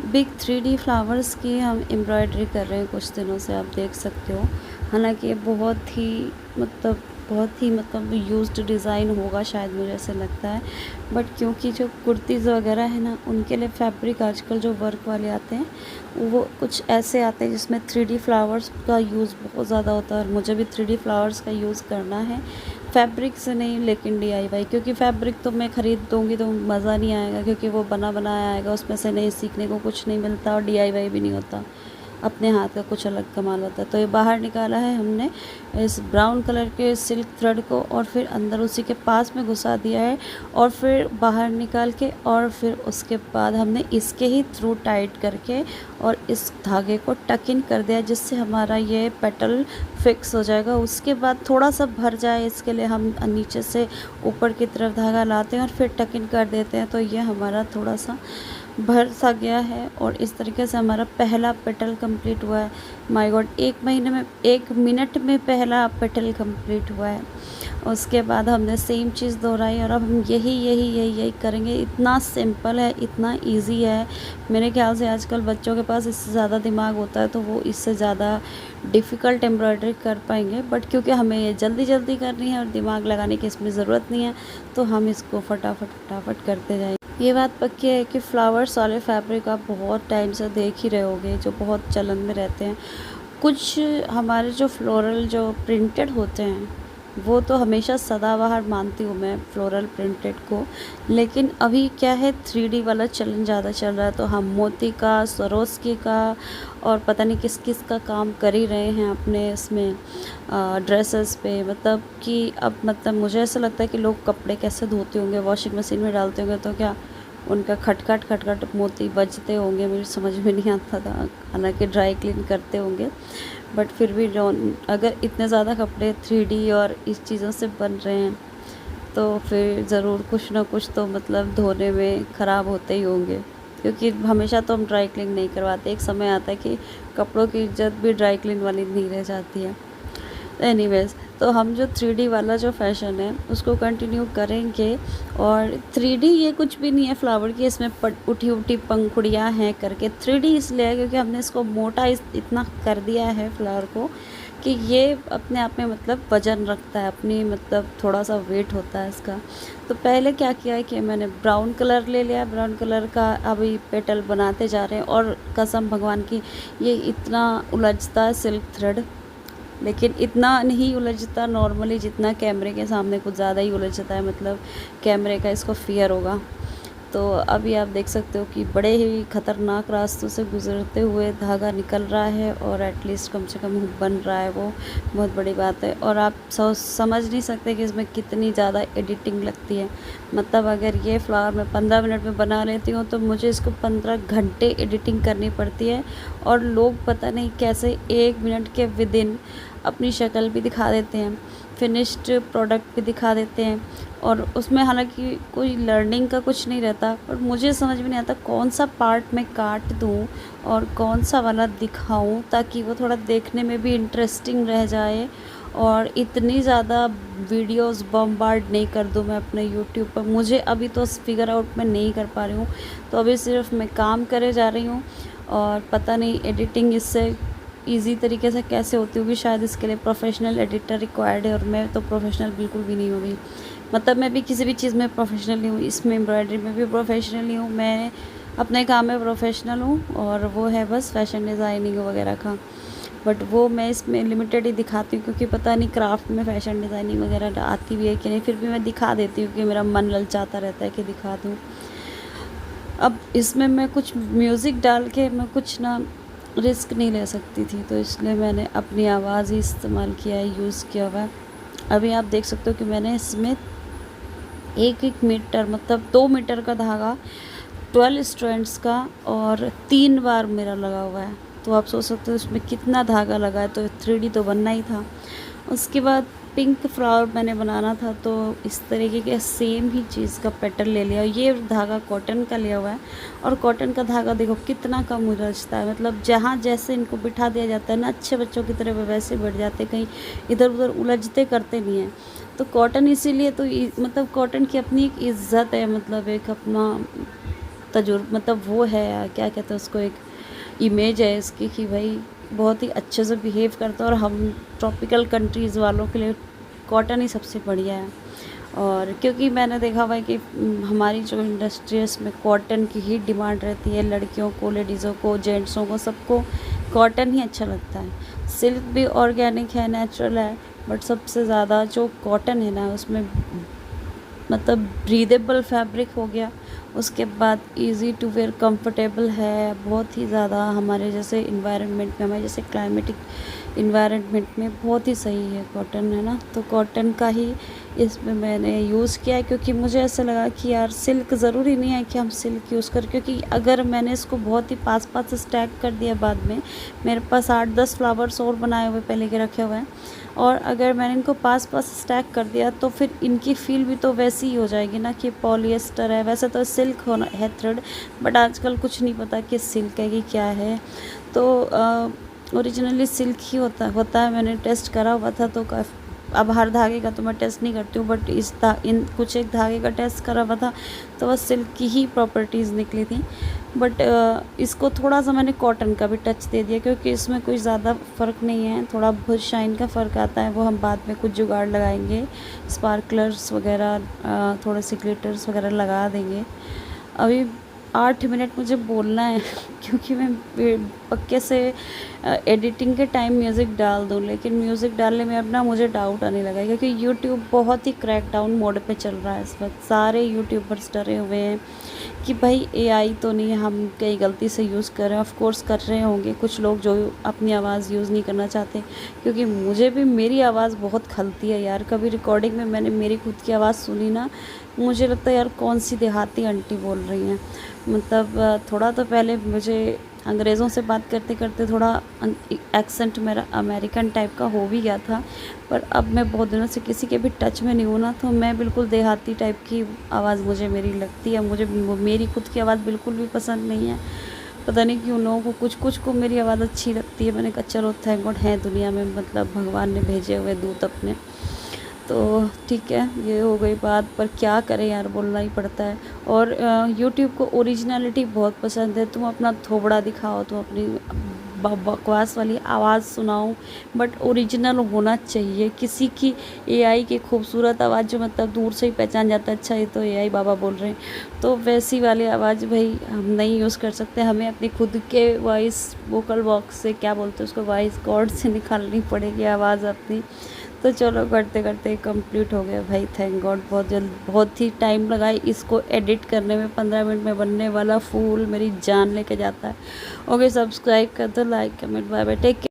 Big 3D flowers की हम embroidery कर रहे हैं कुछ दिनों से, आप देख सकते हो। हालांकि ये बहुत ही यूज्ड डिज़ाइन होगा शायद, मुझे ऐसे लगता है। बट क्योंकि जो कुर्तीज़ वगैरह है ना, उनके लिए फैब्रिक आजकल जो वर्क वाले आते हैं वो कुछ ऐसे आते हैं जिसमें 3D फ्लावर्स का यूज़ बहुत ज़्यादा होता है। और मुझे भी 3D फ्लावर्स का यूज़ करना है, फैब्रिक से नहीं लेकिन DIY, क्योंकि फैब्रिक तो मैं ख़रीद दूँगी तो मज़ा नहीं आएगा, क्योंकि वो बना बनाया आएगा, उसमें से नहीं सीखने को कुछ नहीं मिलता और DIY भी नहीं होता, अपने हाथ का कुछ अलग कमाल होता है। तो ये बाहर निकाला है हमने इस ब्राउन कलर के सिल्क थ्रेड को, और फिर अंदर उसी के पास में घुसा दिया है, और फिर बाहर निकाल के, और फिर उसके बाद हमने इसके ही थ्रू टाइट करके और इस धागे को टक इन कर दिया, जिससे हमारा ये पेटल फिक्स हो जाएगा। उसके बाद थोड़ा सा भर जाए इसके लिए हम नीचे से ऊपर की तरफ धागा लाते हैं और फिर टक इन कर देते हैं। तो ये हमारा थोड़ा सा भर सा गया है और इस तरीके से हमारा पहला पेटल कंप्लीट हुआ है। माय गॉड, 1 मिनट में पहला पेटल कंप्लीट हुआ है। उसके बाद हमने सेम चीज़ दोहराई और अब हम यही करेंगे। इतना सिंपल है, इतना इजी है। मेरे ख्याल से आजकल बच्चों के पास इससे ज़्यादा दिमाग होता है तो वो इससे ज़्यादा डिफ़िकल्ट एम्ब्रॉयडरी कर पाएंगे, बट क्योंकि हमें ये जल्दी जल्दी करनी है और दिमाग लगाने की इसमें ज़रूरत नहीं है, तो हम इसको फटाफट करते जाएंगे। ये बात पक्की है कि फ्लावर्स वाले फैब्रिक आप बहुत टाइम से देख ही रहे होगे, जो बहुत चलन में रहते हैं। कुछ हमारे जो फ्लोरल जो प्रिंटेड होते हैं वो तो हमेशा सदाबहार मानती हूँ मैं फ्लोरल प्रिंटेड को, लेकिन अभी क्या है 3D वाला चलन ज़्यादा चल रहा है, तो हम मोती का, स्वरोस्की का और पता नहीं किस किस का काम कर ही रहे हैं अपने इसमें ड्रेसेस पे। मतलब कि अब मतलब मुझे ऐसा लगता है कि लोग कपड़े कैसे धोते होंगे, वॉशिंग मशीन में डालते होंगे तो क्या उनका खटखट मोती बजते होंगे, मुझे समझ में नहीं आता था। हालांकि ड्राई क्लीन करते होंगे, बट फिर भी अगर इतने ज़्यादा कपड़े 3D और इस चीज़ों से बन रहे हैं तो फिर ज़रूर कुछ ना कुछ तो मतलब धोने में ख़राब होते ही होंगे, क्योंकि हमेशा तो हम ड्राई क्लीन नहीं करवाते। एक समय आता है कि कपड़ों की इज्जत भी ड्राई क्लीन वाली नहीं रह जाती है। एनीवेज़, तो हम जो 3D वाला जो फैशन है उसको कंटिन्यू करेंगे। और 3D ये कुछ भी नहीं है फ्लावर की, इसमें उठी उठी पंखुड़ियाँ हैं करके 3D इसलिए है क्योंकि हमने इसको मोटा इतना कर दिया है फ्लावर को कि ये अपने आप में मतलब वज़न रखता है, अपनी मतलब थोड़ा सा वेट होता है इसका। तो पहले क्या किया है कि मैंने ब्राउन कलर ले लिया, ब्राउन कलर का अभी पेटल बनाते जा रहे हैं। और कसम भगवान की, ये इतना उलझता है सिल्क थ्रेड, लेकिन इतना नहीं उलझता नॉर्मली जितना कैमरे के सामने, कुछ ज़्यादा ही उलझता है। मतलब कैमरे का इसको फियर होगा। तो अभी आप देख सकते हो कि बड़े ही ख़तरनाक रास्तों से गुज़रते हुए धागा निकल रहा है और एटलीस्ट कम से कम बन रहा है, वो बहुत बड़ी बात है। और आप समझ नहीं सकते कि इसमें कितनी ज़्यादा एडिटिंग लगती है। मतलब अगर ये फ्लावर मैं 15 मिनट में बना लेती हूँ तो मुझे इसको 15 घंटे एडिटिंग करनी पड़ती है। और लोग पता नहीं कैसे 1 मिनट के विदिन अपनी शक्ल भी दिखा देते हैं, फिनिश्ड प्रोडक्ट भी दिखा देते हैं। और उसमें हालांकि कोई लर्निंग का कुछ नहीं रहता, पर मुझे समझ में नहीं आता कौन सा पार्ट मैं काट दूं और कौन सा वाला दिखाऊं ताकि वो थोड़ा देखने में भी इंटरेस्टिंग रह जाए। और इतनी ज़्यादा वीडियोस बम्बार्ड नहीं कर दूं मैं अपने यूट्यूब पर, मुझे अभी तो फिगर आउट मैं नहीं कर पा रही हूँ। तो अभी सिर्फ मैं काम करे जा रही हूँ और पता नहीं एडिटिंग इससे ईज़ी तरीके से कैसे होती होगी। शायद इसके लिए प्रोफेशनल एडिटर रिक्वायर्ड है और मैं तो प्रोफेशनल बिल्कुल भी नहीं होगी। मतलब मैं भी किसी भी चीज़ में प्रोफेशनल नहीं हूँ, इसमें एम्ब्रॉयडरी में भी प्रोफेशनल नहीं हूँ। मैं अपने काम में प्रोफेशनल हूँ और वो है बस फैशन डिज़ाइनिंग वगैरह का। बट वो मैं इसमें लिमिटेड ही दिखाती हूँ, क्योंकि पता नहीं क्राफ्ट में फैशन डिज़ाइनिंग वगैरह आती भी है कि नहीं, फिर भी मैं दिखा देती हूँ कि मेरा मन ललचाता रहता है कि दिखा दूँ। अब इसमें मैं कुछ म्यूज़िक डाल के मैं कुछ ना रिस्क नहीं ले सकती थी, तो इसलिए मैंने अपनी आवाज़ ही इस्तेमाल किया है, यूज़ किया हुआ है। अभी आप देख सकते हो कि मैंने इसमें 1 मीटर मतलब 2 मीटर का धागा 12 स्ट्रैंड्स का और 3 बार मेरा लगा हुआ है। तो आप सोच सकते हो इसमें कितना धागा लगा है, तो 3D तो बनना ही था। उसके बाद पिंक फ्लावर मैंने बनाना था, तो इस तरीके के सेम ही चीज़ का पेटर्न ले लिया। ये धागा कॉटन का लिया हुआ है और कॉटन का धागा देखो कितना कम उलझता है। मतलब जहाँ जैसे इनको बिठा दिया जाता है ना अच्छे बच्चों की तरह, वे वैसे बैठ जाते, कहीं इधर उधर उलझते करते नहीं हैं। तो कॉटन इसीलिए तो मतलब कॉटन की अपनी एक इज़्ज़त है, मतलब एक अपना मतलब वो है, क्या कहते हैं उसको, एक इमेज है इसकी कि भाई बहुत ही अच्छे से बिहेव करता है। और हम ट्रॉपिकल कंट्रीज़ वालों के लिए कॉटन ही सबसे बढ़िया है। और क्योंकि मैंने देखा हुआ है कि हमारी जो इंडस्ट्रीज़ में कॉटन की ही डिमांड रहती है, लड़कियों को, लेडीज़ों को, जेंट्सों को, सबको कॉटन ही अच्छा लगता है। सिल्क भी ऑर्गेनिक है, नेचुरल है, बट सबसे ज़्यादा जो कॉटन है ना उसमें मतलब ब्रीदेबल फैब्रिक हो गया, उसके बाद इजी टू वेयर, कंफर्टेबल है बहुत ही ज़्यादा। हमारे जैसे इन्वायरमेंट में, हमारे जैसे क्लाइमेटिक इन्वायरमेंट में बहुत ही सही है कॉटन, है ना। तो कॉटन का ही इसमें मैंने यूज़ किया है, क्योंकि मुझे ऐसा लगा कि यार सिल्क ज़रूरी नहीं है कि हम सिल्क यूज़ करें, क्योंकि अगर मैंने इसको बहुत ही पास पास स्टैक कर दिया, बाद में मेरे पास 8-10 फ्लावर्स और बनाए हुए पहले के रखे हुए हैं, और अगर मैंने इनको पास पास स्टैक कर दिया तो फिर इनकी फील भी तो वैसी ही हो जाएगी ना कि पॉलिएस्टर है। वैसे तो सिल्क होना है थ्रेड, बट आजकल कुछ नहीं पता कि सिल्क है कि क्या है। तो ओरिजिनली सिल्क ही होता है। मैंने टेस्ट करा हुआ था, तो अब हर धागे का तो मैं टेस्ट नहीं करती हूँ, बट इन कुछ एक धागे का टेस्ट करा हुआ था, तो बस सिल्क की ही प्रॉपर्टीज़ निकली थी। बट इसको थोड़ा सा मैंने कॉटन का भी टच दे दिया, क्योंकि इसमें कोई ज़्यादा फ़र्क नहीं है, थोड़ा बहुत शाइन का फ़र्क आता है, वो हम बाद में कुछ जुगाड़ लगाएंगे, स्पार्कलर्स वगैरह, थोड़े से ग्लिटर्स वगैरह लगा देंगे। अभी 8 मिनट मुझे बोलना है क्योंकि मैं पक्के से एडिटिंग के टाइम म्यूज़िक डाल दूँ, लेकिन म्यूज़िक डालने में अब ना मुझे डाउट आने लगा है, क्योंकि यूट्यूब बहुत ही क्रैकडाउन मोड पे चल रहा है इस वक्त। सारे यूट्यूबर्स डरे हुए हैं कि भाई एआई तो नहीं हम कहीं गलती से यूज़ कर रहे हैं। ऑफ कोर्स कर रहे होंगे कुछ लोग जो अपनी आवाज़ यूज़ नहीं करना चाहते, क्योंकि मुझे भी मेरी आवाज़ बहुत खलती है यार। कभी रिकॉर्डिंग में मैंने मेरी खुद की आवाज़ सुनी ना, मुझे लगता है यार कौन सी देहाती आंटी बोल रही हैं। मतलब थोड़ा तो पहले मुझे अंग्रेज़ों से बात करते करते थोड़ा एक्सेंट मेरा अमेरिकन टाइप का हो भी गया था, पर अब मैं बहुत दिनों से किसी के भी टच में नहीं हूँ ना, तो मैं बिल्कुल देहाती टाइप की आवाज़ मुझे मेरी लगती है। मुझे मेरी खुद की आवाज़ बिल्कुल भी पसंद नहीं है, पता नहीं क्यों। लोगों को कुछ को मेरी आवाज़ अच्छी लगती है। मैंने कहा चलो थैंक गॉड है दुनिया में, मतलब भगवान ने भेजे हुए दूत अपने। तो ठीक है, ये हो गई बात, पर क्या करें यार, बोलना ही पड़ता है। और यूट्यूब को ओरिजिनलिटी बहुत पसंद है। तुम अपना थोबड़ा दिखाओ, तुम अपनी बकवास वाली आवाज़ सुनाओ, बट ओरिजिनल होना चाहिए। किसी की एआई की खूबसूरत आवाज़ जो मतलब दूर से ही पहचान जाता है, अच्छा ये तो एआई बाबा बोल रहे हैं, तो वैसी वाली आवाज़ भाई हम नहीं यूज़ कर सकते। हमें अपनी खुद के वॉइस वोकल बॉक्स से, क्या बोलते हैं उसको, वॉइस कॉर्ड से निकालनी पड़ेगी आवाज़ अपनी। तो चलो करते करते कंप्लीट हो गया भाई, थैंक गॉड। बहुत जल्द, बहुत ही टाइम लगा इसको एडिट करने में, 15 मिनट में बनने वाला फूल मेरी जान लेके जाता है। ओके, सब्सक्राइब कर दो, like comment, bye bye, take care.